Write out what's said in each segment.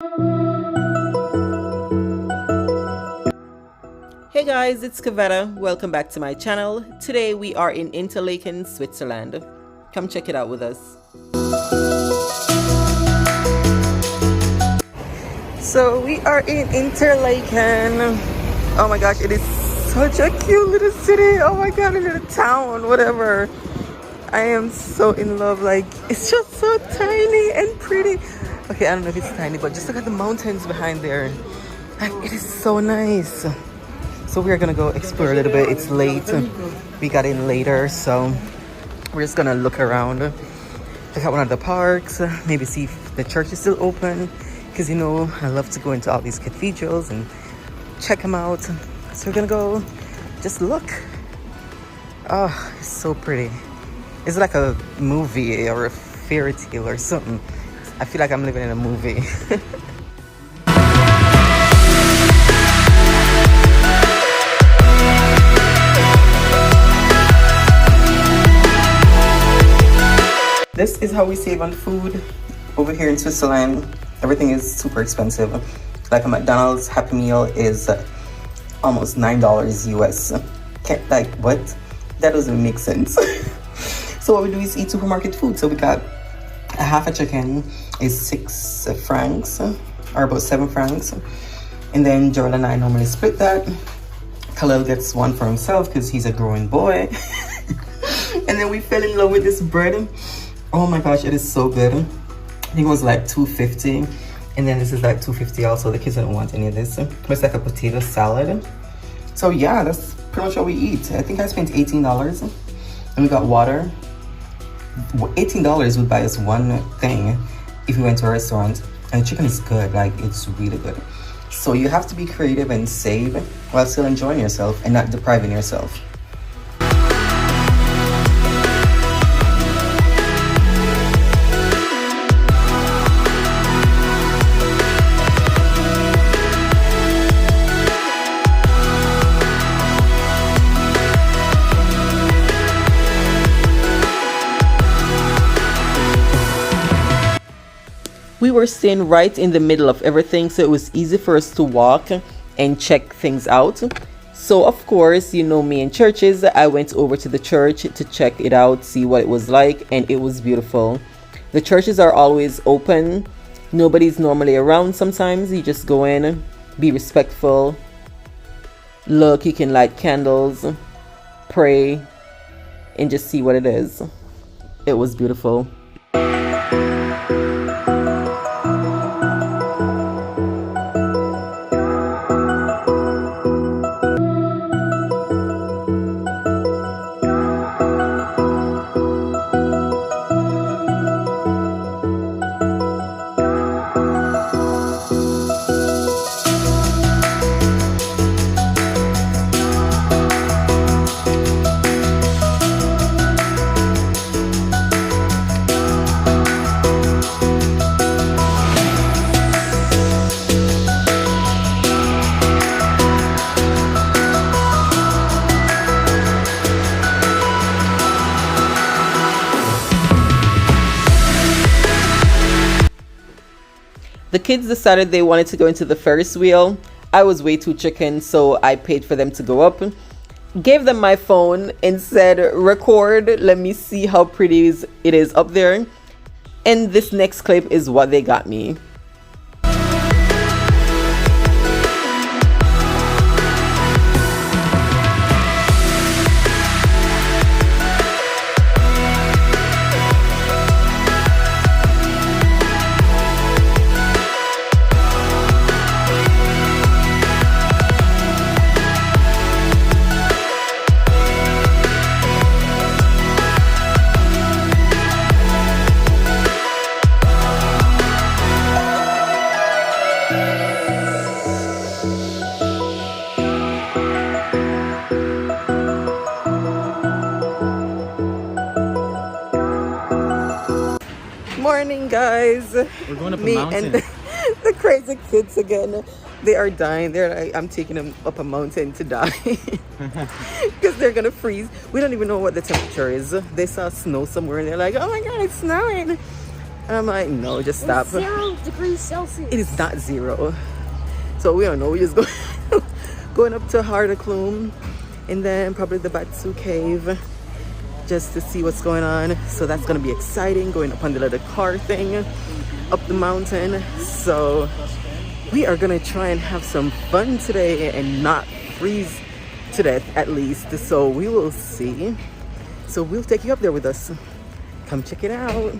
Hey guys, it's Kavetta. Welcome back to my channel. Today we are in Interlaken, Switzerland. Come check it out with us. So we are in Interlaken. Oh my gosh, it is such a cute little city. Oh my god, a little town, whatever. I am so in love. Like, it's just so tiny and pretty. Okay, I don't know if it's tiny, but just look at the mountains behind there. Like, it is so nice. So we're gonna go explore a little bit. It's late. We got in later, so we're just gonna look around, check out one of the parks, maybe see if the church is still open, because you know I love to go into all these cathedrals and check them out. So we're gonna go just look. Oh, it's so pretty. It's like a movie or a fairy tale or something. I feel like I'm living in a movie. This is how we save on food over here in Switzerland. Everything is super expensive. Like a McDonald's Happy Meal is almost $9 US. Like, what? That doesn't make sense. So what we do is eat supermarket food. So we got a half a chicken is 6 francs, or about 7 francs. And then Joel and I normally split that. Khalil gets one for himself because he's a growing boy. And then we fell in love with this bread. Oh my gosh, it is so good. I think it was like $2.50, and then this is like $2.50 also. The kids don't want any of this, but it's like a potato salad. So yeah, that's pretty much what we eat. I think I spent $18, and we got water. $18 would buy us one thing if we went to a restaurant, and the chicken is good. Like, it's really good. So you have to be creative and save while still enjoying yourself and not depriving yourself. We were staying right in the middle of everything, so it was easy for us to walk and check things out. So of course, you know me in churches, I went over to the church to check it out, see what it was like, and it was beautiful. The churches are always open. Nobody's normally around sometimes. You just go in, be respectful, look, you can light candles, pray, and just see what it is. It was beautiful. The kids decided they wanted to go into the Ferris wheel. I was way too chicken, so I paid for them to go up. Gave them my phone and said, record, let me see how pretty it is up there. And this next clip is what they got me. Morning, guys. We're going up a mountain. And the crazy kids again. They are dying. They're like, I'm taking them up a mountain to die because they're gonna freeze. We don't even know what the temperature is. They saw snow somewhere and they're like, oh my god, it's snowing. And I'm like, no, just stop. It's 0 degrees Celsius. It is not 0. So we don't know. We just going up to Harder and then probably the Batsu Cave just to see what's going on. So that's gonna be exciting, going up on the little car thing up the mountain. So we are gonna try and have some fun today and not freeze to death at least. So we will see. So we'll take you up there with us. Come check it out.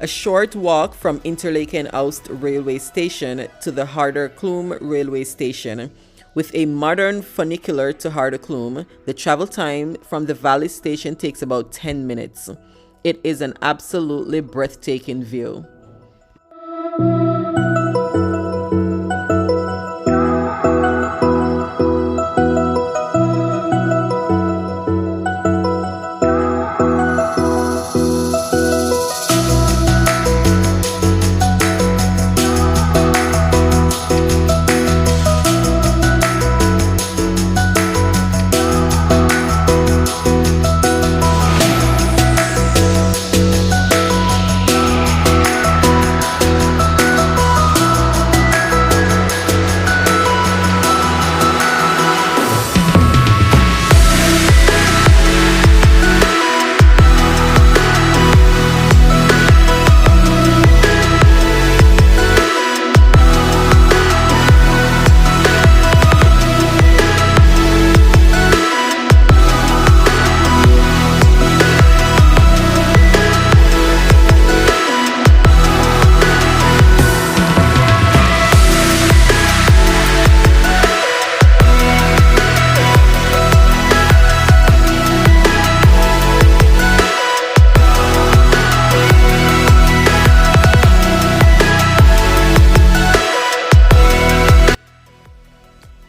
A short walk from Interlaken Oust railway station to the Harder railway station. With a modern funicular to Harder, the travel time from the valley station takes about 10 minutes. It is an absolutely breathtaking view.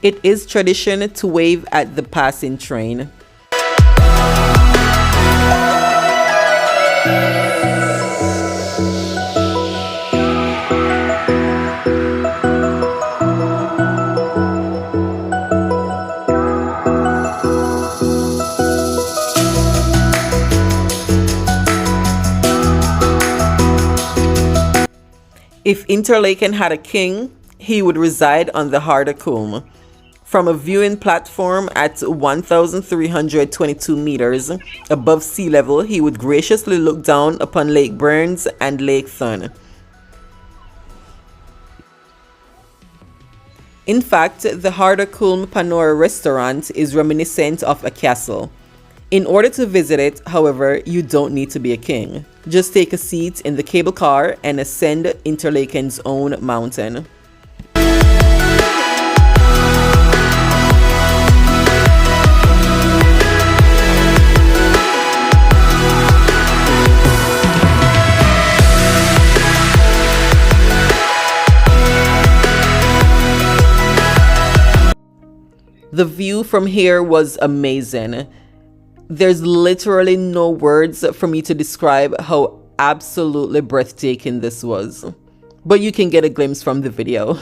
It is tradition to wave at the passing train. If Interlaken had a king, he would reside on the Harder. From a viewing platform at 1,322 meters above sea level, he would graciously look down upon Lake Burns and Lake Thun. In fact, the Harder Panora restaurant is reminiscent of a castle. In order to visit it, however, you don't need to be a king. Just take a seat in the cable car and ascend Interlaken's own mountain. The view from here was amazing. There's literally no words for me to describe how absolutely breathtaking this was. But you can get a glimpse from the video.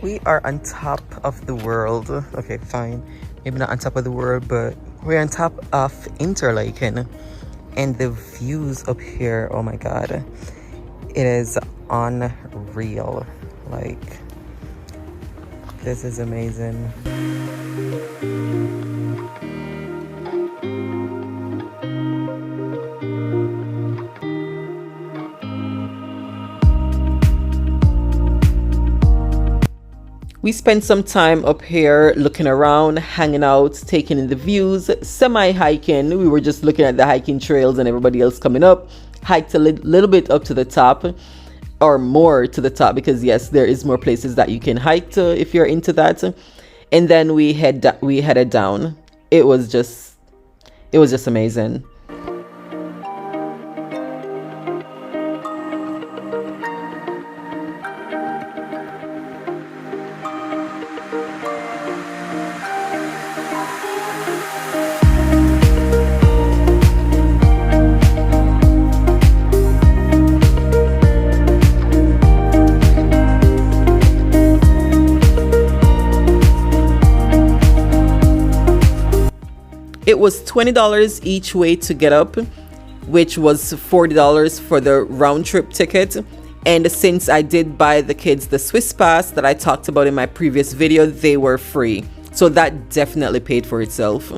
We are on top of the world. Okay, fine. Maybe not on top of the world, but we're on top of Interlaken. And the views up here, oh my god, it is unreal. Like, this is amazing. We spent some time up here looking around, hanging out, taking in the views, semi-hiking. We were just looking at the hiking trails and everybody else coming up. Hiked a little bit up to the top, or more to the top, because yes, there is more places that you can hike to if you're into that. And then we headed down. It was just amazing. It was $20 each way to get up, which was $40 for the round trip ticket. And since I did buy the kids the Swiss pass that I talked about in my previous video, they were free. So that definitely paid for itself.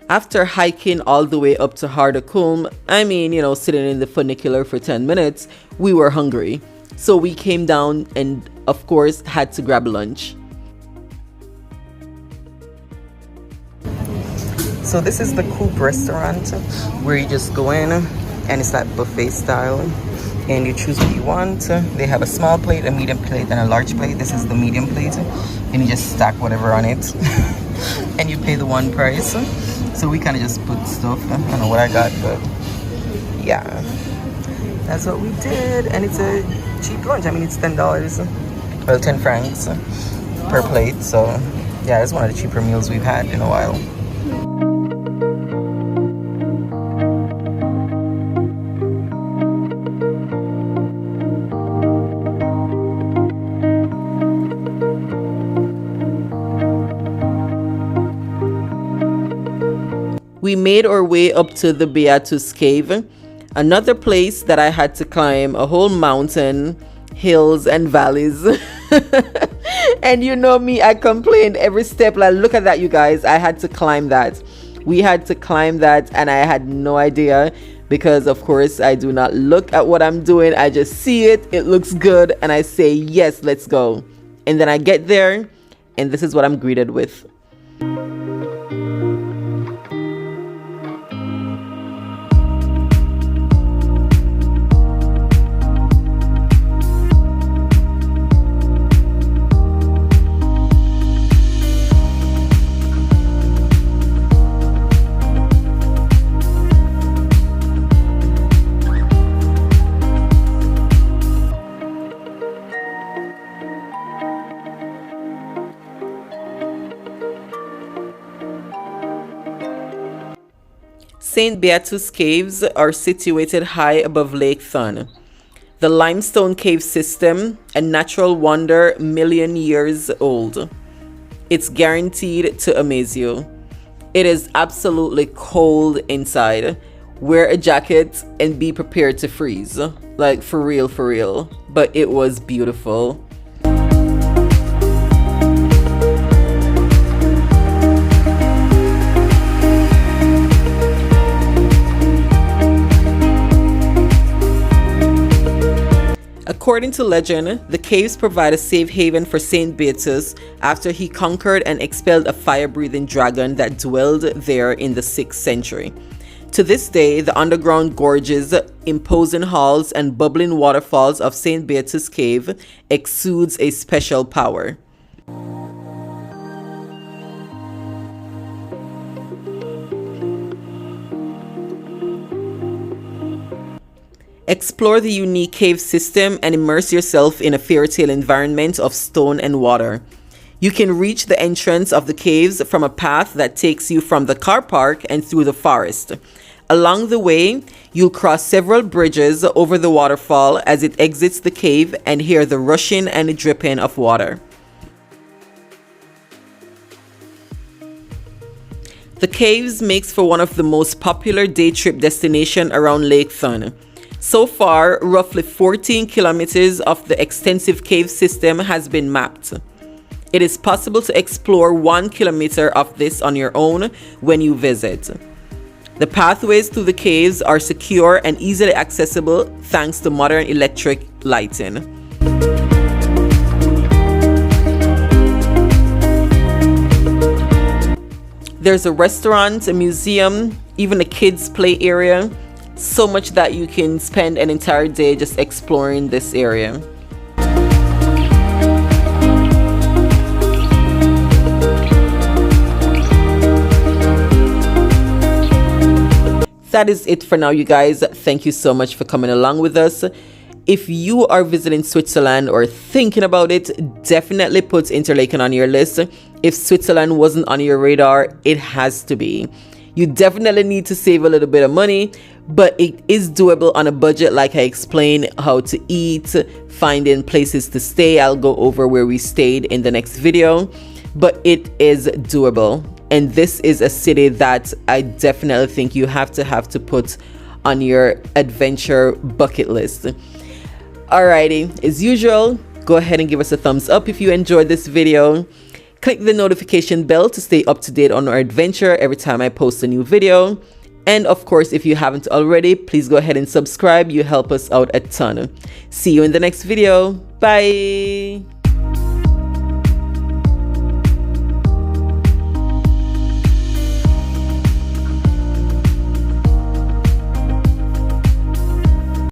After hiking all the way up to Hardekulm, sitting in the funicular for 10 minutes, we were hungry. So we came down and, of course, had to grab lunch. So this is the Coop restaurant where you just go in and it's that buffet style and you choose what you want. They have a small plate, a medium plate, and a large plate. This is the medium plate and you just stack whatever on it and you pay the one price. So we kind of just put stuff. I don't know what I got, but yeah, that's what we did. And it's a cheap lunch. I mean, it's $10, well, 10 francs per plate. So yeah, it's one of the cheaper meals we've had in a while. We made our way up to the Beatus Cave, another place that I had to climb a whole mountain, hills and valleys. And you know me, I complained every step. Like, look at that, you guys. I had to climb that. We had to climb that and I had no idea because, of course, I do not look at what I'm doing. I just see it. It looks good. And I say, yes, let's go. And then I get there and this is what I'm greeted with. St. Beatus Caves are situated high above Lake Thun. The limestone cave system, a natural wonder million years old. It's guaranteed to amaze you. It is absolutely cold inside. Wear a jacket and be prepared to freeze. Like, for real, for real. But it was beautiful. According to legend, the caves provide a safe haven for Saint Beatus after he conquered and expelled a fire-breathing dragon that dwelled there in the 6th century. To this day, the underground gorges, imposing halls, and bubbling waterfalls of Saint Beatus Cave exudes a special power. Explore the unique cave system and immerse yourself in a fairy tale environment of stone and water. You can reach the entrance of the caves from a path that takes you from the car park and through the forest. Along the way, you'll cross several bridges over the waterfall as it exits the cave and hear the rushing and dripping of water. The caves makes for one of the most popular day trip destinations around Lake Thun. So far, roughly 14 kilometers of the extensive cave system has been mapped. It is possible to explore 1 kilometer of this on your own when you visit. The pathways through the caves are secure and easily accessible thanks to modern electric lighting. There's a restaurant, a museum, even a kids' play area. So much that you can spend an entire day just exploring this area. That is it for now, you guys. Thank you so much for coming along with us. If you are visiting Switzerland or thinking about it, definitely put Interlaken on your list. If Switzerland wasn't on your radar, it has to be. You definitely need to save a little bit of money, but it is doable on a budget, like I explained how to eat, finding places to stay. I'll go over where we stayed in the next video, but it is doable. And this is a city that I definitely think you have to put on your adventure bucket list. Alrighty, as usual, go ahead and give us a thumbs up if you enjoyed this video. Click the notification bell to stay up to date on our adventure every time I post a new video. And of course, if you haven't already, please go ahead and subscribe. You help us out a ton. See you in the next video. Bye.